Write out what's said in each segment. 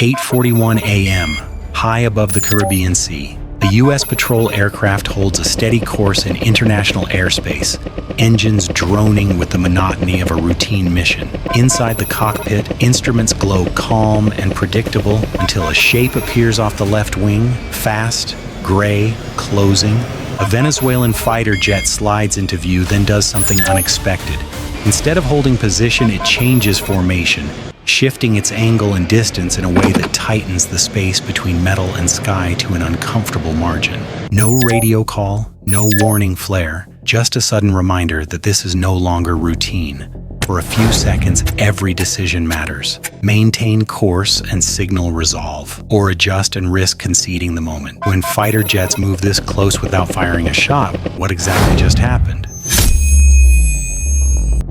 8:41 a.m., high above the Caribbean Sea. A U.S. patrol aircraft holds a steady course in international airspace, engines droning with the monotony of a routine mission. Inside the cockpit, instruments glow calm and predictable until a shape appears off the left wing, fast, gray, closing. A Venezuelan fighter jet slides into view, then does something unexpected. Instead of holding position, it changes formation, shifting its angle and distance in a way that tightens the space between metal and sky to an uncomfortable margin. No radio call, no warning flare, just a sudden reminder that this is no longer routine. For a few seconds, every decision matters. Maintain course and signal resolve, or adjust and risk conceding the moment. When fighter jets move this close without firing a shot, what exactly just happened?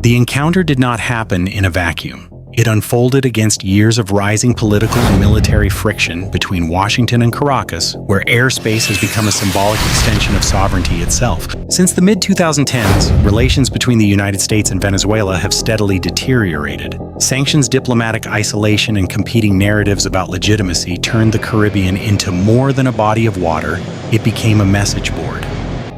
The encounter did not happen in a vacuum. It unfolded against years of rising political and military friction between Washington and Caracas, where airspace has become a symbolic extension of sovereignty itself. Since the mid-2010s, relations between the United States and Venezuela have steadily deteriorated. Sanctions, diplomatic isolation, and competing narratives about legitimacy turned the Caribbean into more than a body of water. It became a message board.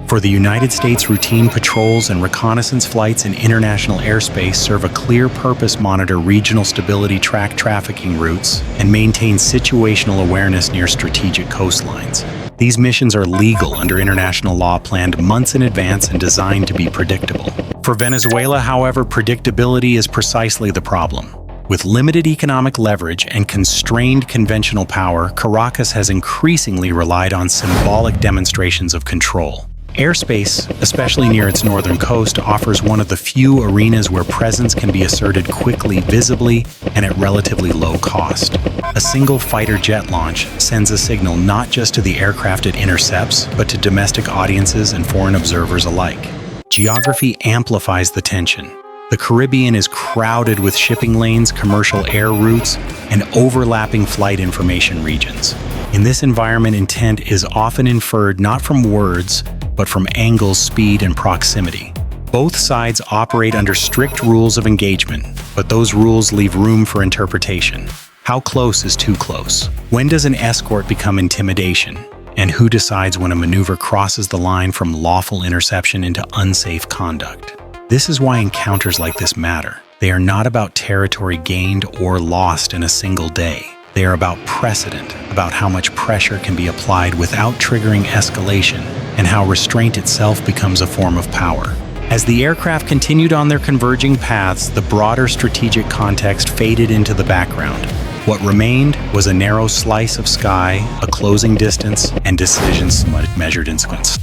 For the United States, routine patrols and reconnaissance flights in international airspace serve a clear purpose: monitor regional stability, track trafficking routes, and maintain situational awareness near strategic coastlines. These missions are legal under international law, planned months in advance and designed to be predictable. For Venezuela, however, predictability is precisely the problem. With limited economic leverage and constrained conventional power, Caracas has increasingly relied on symbolic demonstrations of control. Airspace, especially near its northern coast, offers one of the few arenas where presence can be asserted quickly, visibly, and at relatively low cost. A single fighter jet launch sends a signal not just to the aircraft it intercepts, but to domestic audiences and foreign observers alike. Geography amplifies the tension. The Caribbean is crowded with shipping lanes, commercial air routes, and overlapping flight information regions. In this environment, intent is often inferred not from words, but from angles, speed, and proximity. Both sides operate under strict rules of engagement, but those rules leave room for interpretation. How close is too close? When does an escort become intimidation? And who decides when a maneuver crosses the line from lawful interception into unsafe conduct? This is why encounters like this matter. They are not about territory gained or lost in a single day. They are about precedent, about how much pressure can be applied without triggering escalation, and how restraint itself becomes a form of power. As the aircraft continued on their converging paths, the broader strategic context faded into the background. What remained was a narrow slice of sky, a closing distance, and decisions measured in sequence.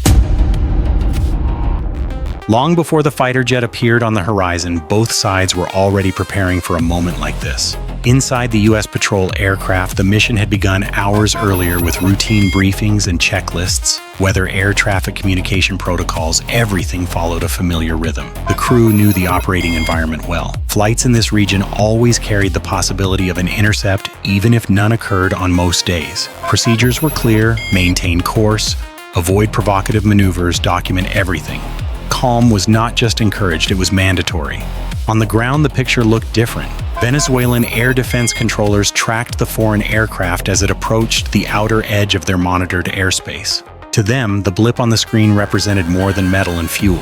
Long before the fighter jet appeared on the horizon, both sides were already preparing for a moment like this. Inside the U.S. patrol aircraft, the mission had begun hours earlier with routine briefings and checklists, weather, air traffic communication protocols. Everything followed a familiar rhythm. The crew knew the operating environment well. Flights in this region always carried the possibility of an intercept, even if none occurred on most days. Procedures were clear: maintain course, avoid provocative maneuvers, document everything. Calm was not just encouraged, it was mandatory. On the ground, the picture looked different. Venezuelan air defense controllers tracked the foreign aircraft as it approached the outer edge of their monitored airspace. To them, the blip on the screen represented more than metal and fuel.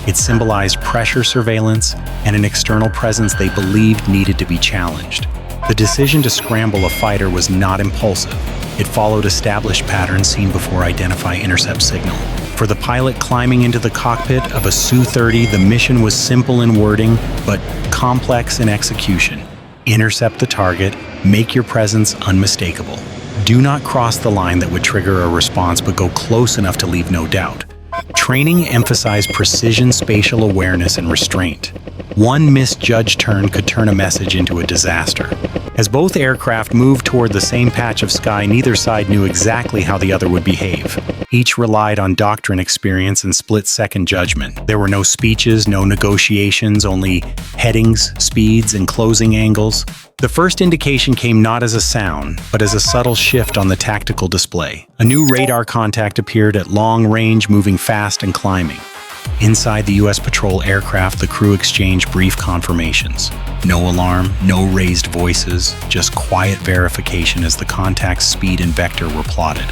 It symbolized pressure surveillance and an external presence they believed needed to be challenged. The decision to scramble a fighter was not impulsive. It followed established patterns seen before identify intercept signal. For the pilot climbing into the cockpit of a Su-30, the mission was simple in wording, but complex in execution. Intercept the target, make your presence unmistakable. Do not cross the line that would trigger a response, but go close enough to leave no doubt. Training emphasized precision, spatial awareness, and restraint. One misjudged turn could turn a message into a disaster. As both aircraft moved toward the same patch of sky, neither side knew exactly how the other would behave. Each relied on doctrine, experience, and split-second judgment. There were no speeches, no negotiations, only headings, speeds, and closing angles. The first indication came not as a sound, but as a subtle shift on the tactical display. A new radar contact appeared at long range, moving fast and climbing. Inside the U.S. patrol aircraft, the crew exchanged brief confirmations. No alarm, no raised voices, just quiet verification as the contact's speed and vector were plotted.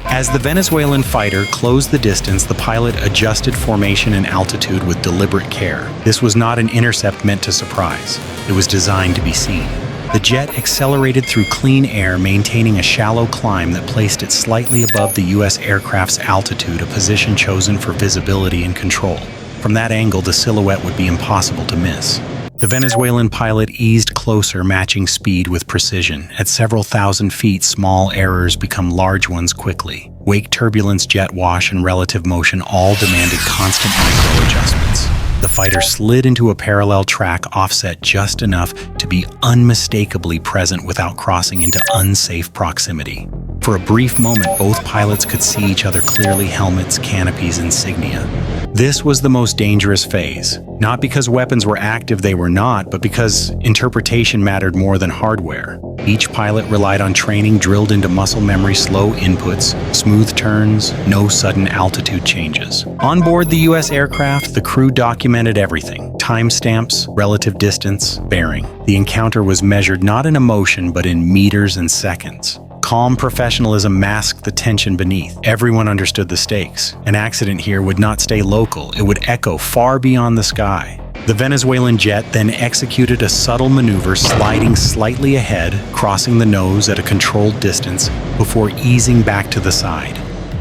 As the Venezuelan fighter closed the distance, the pilot adjusted formation and altitude with deliberate care. This was not an intercept meant to surprise. It was designed to be seen. The jet accelerated through clean air, maintaining a shallow climb that placed it slightly above the U.S. aircraft's altitude, a position chosen for visibility and control. From that angle, the silhouette would be impossible to miss. The Venezuelan pilot eased closer, matching speed with precision. At several thousand feet, small errors become large ones quickly. Wake turbulence, jet wash, and relative motion all demanded constant micro-adjustments. The fighter slid into a parallel track offset just enough to be unmistakably present without crossing into unsafe proximity. For a brief moment, both pilots could see each other clearly, helmets, canopies, insignia. This was the most dangerous phase. Not because weapons were active, they were not, but because interpretation mattered more than hardware. Each pilot relied on training drilled into muscle memory, slow inputs, smooth turns, no sudden altitude changes. On board the U.S. aircraft, the crew documented everything: timestamps, relative distance, bearing. The encounter was measured not in emotion, but in meters and seconds. Calm professionalism masked the tension beneath. Everyone understood the stakes. An accident here would not stay local. It would echo far beyond the sky. The Venezuelan jet then executed a subtle maneuver, sliding slightly ahead, crossing the nose at a controlled distance, before easing back to the side.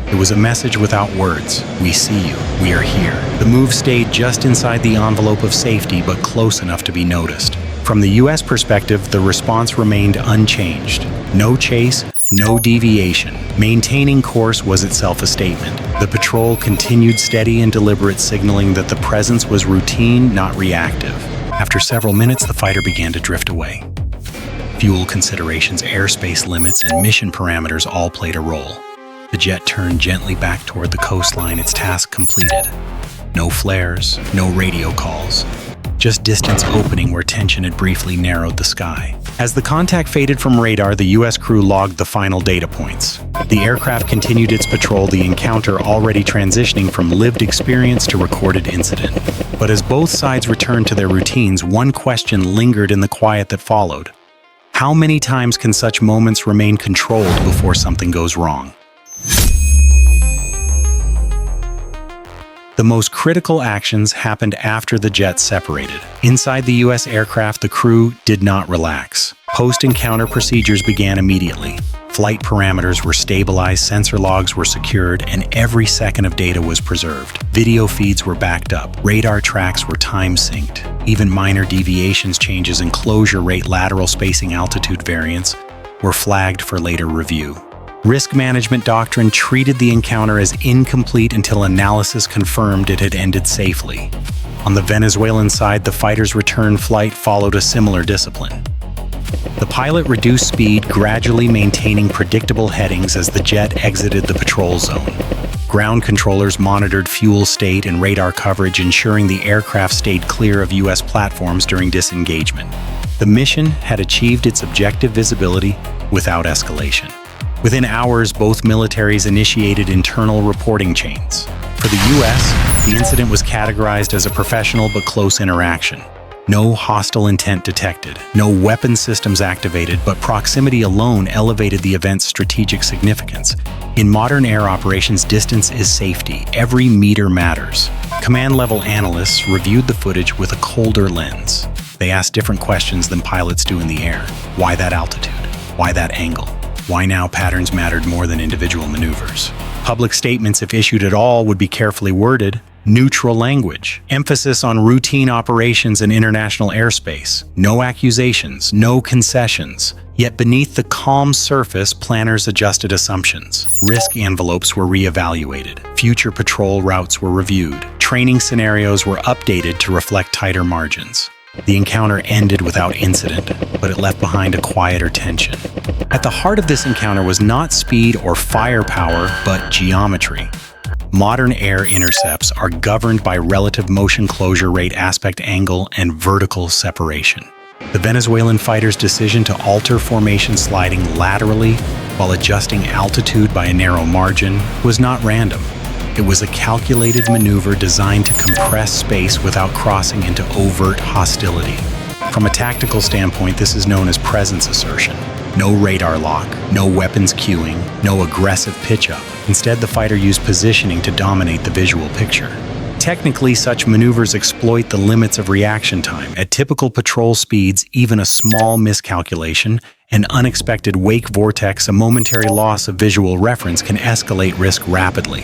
It was a message without words. We see you. We are here. The move stayed just inside the envelope of safety, but close enough to be noticed. From the U.S. perspective, the response remained unchanged. No chase, no deviation. Maintaining course was itself a statement. The patrol continued steady and deliberate, signaling that the presence was routine, not reactive. After several minutes, the fighter began to drift away. Fuel considerations, airspace limits, and mission parameters all played a role. The jet turned gently back toward the coastline, its task completed. No flares, no radio calls. Just distance opening where tension had briefly narrowed the sky. As the contact faded from radar, the U.S. crew logged the final data points. The aircraft continued its patrol, the encounter already transitioning from lived experience to recorded incident. But as both sides returned to their routines, one question lingered in the quiet that followed. How many times can such moments remain controlled before something goes wrong? The most critical actions happened after the jets separated. Inside the U.S. aircraft, the crew did not relax. Post-encounter procedures began immediately. Flight parameters were stabilized, sensor logs were secured, and every second of data was preserved. Video feeds were backed up. Radar tracks were time-synced. Even minor deviations, changes in closure rate, lateral spacing, altitude variance were flagged for later review. Risk management doctrine treated the encounter as incomplete until analysis confirmed it had ended safely. On the Venezuelan side, the fighter's return flight followed a similar discipline. The pilot reduced speed, gradually maintaining predictable headings as the jet exited the patrol zone. Ground controllers monitored fuel state and radar coverage, ensuring the aircraft stayed clear of U.S. platforms during disengagement. The mission had achieved its objective visibility without escalation. Within hours, both militaries initiated internal reporting chains. For the U.S., the incident was categorized as a professional but close interaction. No hostile intent detected, no weapon systems activated, but proximity alone elevated the event's strategic significance. In modern air operations, distance is safety. Every meter matters. Command-level analysts reviewed the footage with a colder lens. They asked different questions than pilots do in the air. Why that altitude? Why that angle? Why now patterns mattered more than individual maneuvers? Public statements, if issued at all, would be carefully worded. Neutral language. Emphasis on routine operations in international airspace. No accusations, no concessions. Yet beneath the calm surface, planners adjusted assumptions. Risk envelopes were reevaluated. Future patrol routes were reviewed. Training scenarios were updated to reflect tighter margins. The encounter ended without incident, but it left behind a quieter tension. At the heart of this encounter was not speed or firepower, but geometry. Modern air intercepts are governed by relative motion closure rate, aspect angle, and vertical separation. The Venezuelan fighter's decision to alter formation, sliding laterally while adjusting altitude by a narrow margin, was not random. It was a calculated maneuver designed to compress space without crossing into overt hostility. From a tactical standpoint, this is known as presence assertion. No radar lock, no weapons queuing, no aggressive pitch-up. Instead, the fighter used positioning to dominate the visual picture. Technically, such maneuvers exploit the limits of reaction time. At typical patrol speeds, even a small miscalculation, an unexpected wake vortex, a momentary loss of visual reference can escalate risk rapidly.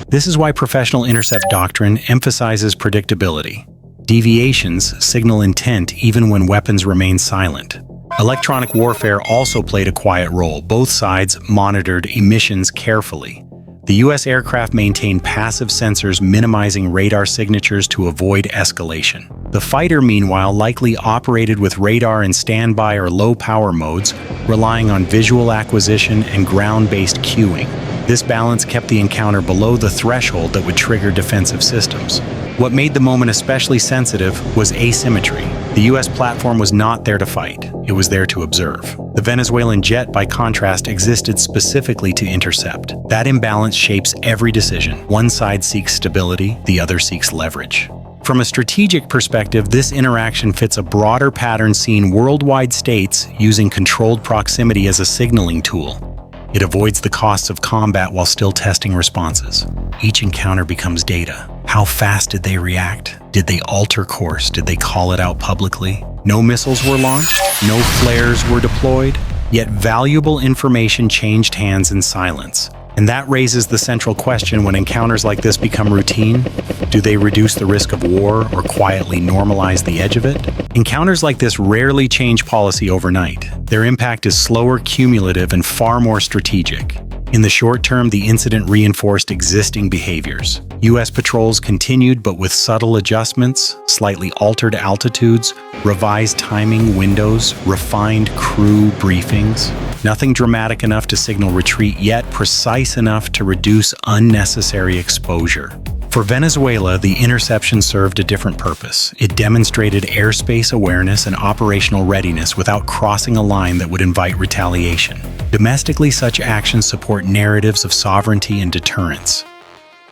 This is why professional intercept doctrine emphasizes predictability. Deviations signal intent even when weapons remain silent. Electronic warfare also played a quiet role. Both sides monitored emissions carefully. The U.S. aircraft maintained passive sensors minimizing radar signatures to avoid escalation. The fighter, meanwhile, likely operated with radar in standby or low-power modes, relying on visual acquisition and ground-based cueing. This balance kept the encounter below the threshold that would trigger defensive systems. What made the moment especially sensitive was asymmetry. The U.S. platform was not there to fight. It was there to observe. The Venezuelan jet, by contrast, existed specifically to intercept. That imbalance shapes every decision. One side seeks stability, the other seeks leverage. From a strategic perspective, this interaction fits a broader pattern seen worldwide. States using controlled proximity as a signaling tool. It avoids the costs of combat while still testing responses. Each encounter becomes data. How fast did they react? Did they alter course? Did they call it out publicly? No missiles were launched, no flares were deployed, yet valuable information changed hands in silence. And that raises the central question: when encounters like this become routine, do they reduce the risk of war or quietly normalize the edge of it? Encounters like this rarely change policy overnight. Their impact is slower, cumulative, and far more strategic. In the short term, the incident reinforced existing behaviors. U.S. patrols continued, but with subtle adjustments, slightly altered altitudes, revised timing windows, refined crew briefings. Nothing dramatic enough to signal retreat, yet precise enough to reduce unnecessary exposure. For Venezuela, the interception served a different purpose. It demonstrated airspace awareness and operational readiness without crossing a line that would invite retaliation. Domestically, such actions support narratives of sovereignty and deterrence.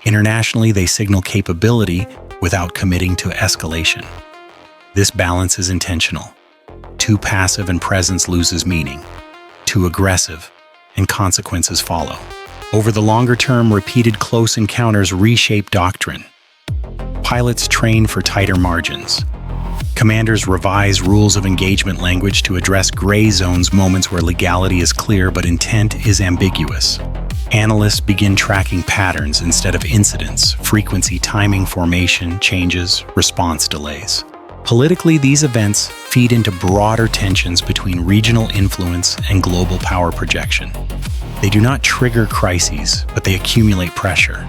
Internationally, they signal capability without committing to escalation. This balance is intentional. Too passive and presence loses meaning. Too aggressive, and consequences follow. Over the longer term, repeated close encounters reshape doctrine. Pilots train for tighter margins. Commanders revise rules of engagement language to address gray zones, moments where legality is clear but intent is ambiguous. Analysts begin tracking patterns instead of incidents, frequency, timing, formation, changes, response delays. Politically, these events feed into broader tensions between regional influence and global power projection. They do not trigger crises, but they accumulate pressure.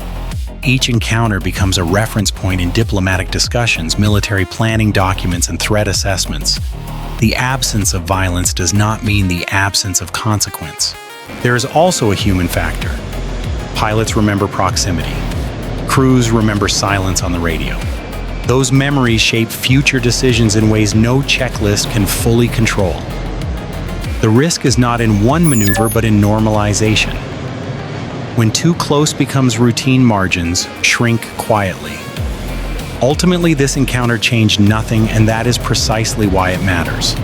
Each encounter becomes a reference point in diplomatic discussions, military planning documents, and threat assessments. The absence of violence does not mean the absence of consequence. There is also a human factor. Pilots remember proximity. Crews remember silence on the radio. Those memories shape future decisions in ways no checklist can fully control. The risk is not in one maneuver, but in normalization. When too close becomes routine, margins shrink quietly. Ultimately, this encounter changed nothing, and that is precisely why it matters.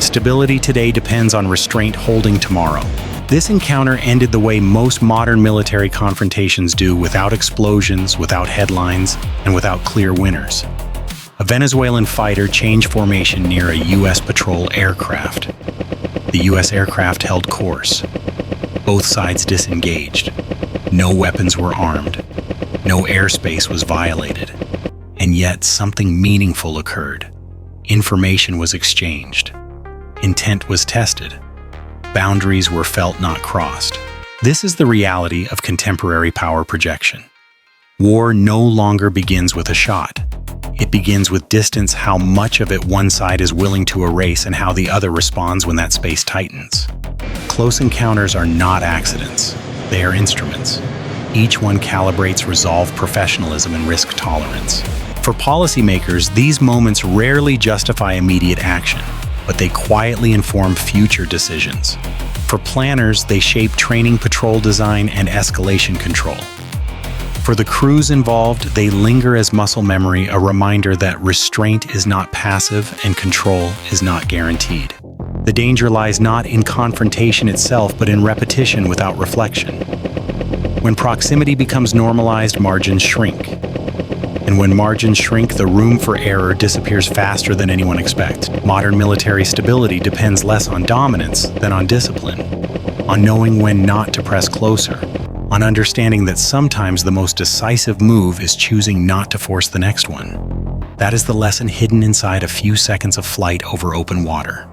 Stability today depends on restraint holding tomorrow. This encounter ended the way most modern military confrontations do, without explosions, without headlines, and without clear winners. A Venezuelan fighter changed formation near a U.S. patrol aircraft. The U.S. aircraft held course. Both sides disengaged. No weapons were armed. No airspace was violated. And yet something meaningful occurred. Information was exchanged. Intent was tested. Boundaries were felt, not crossed. This is the reality of contemporary power projection. War no longer begins with a shot. It begins with distance, how much of it one side is willing to erase and how the other responds when that space tightens. Close encounters are not accidents. They are instruments. Each one calibrates resolve, professionalism, and risk tolerance. For policymakers, these moments rarely justify immediate action, but they quietly inform future decisions. For planners, they shape training, patrol design, and escalation control. For the crews involved, they linger as muscle memory, a reminder that restraint is not passive and control is not guaranteed. The danger lies not in confrontation itself, but in repetition without reflection. When proximity becomes normalized, margins shrink. And when margins shrink, the room for error disappears faster than anyone expects. Modern military stability depends less on dominance than on discipline, on knowing when not to press closer, on understanding that sometimes the most decisive move is choosing not to force the next one. That is the lesson hidden inside a few seconds of flight over open water.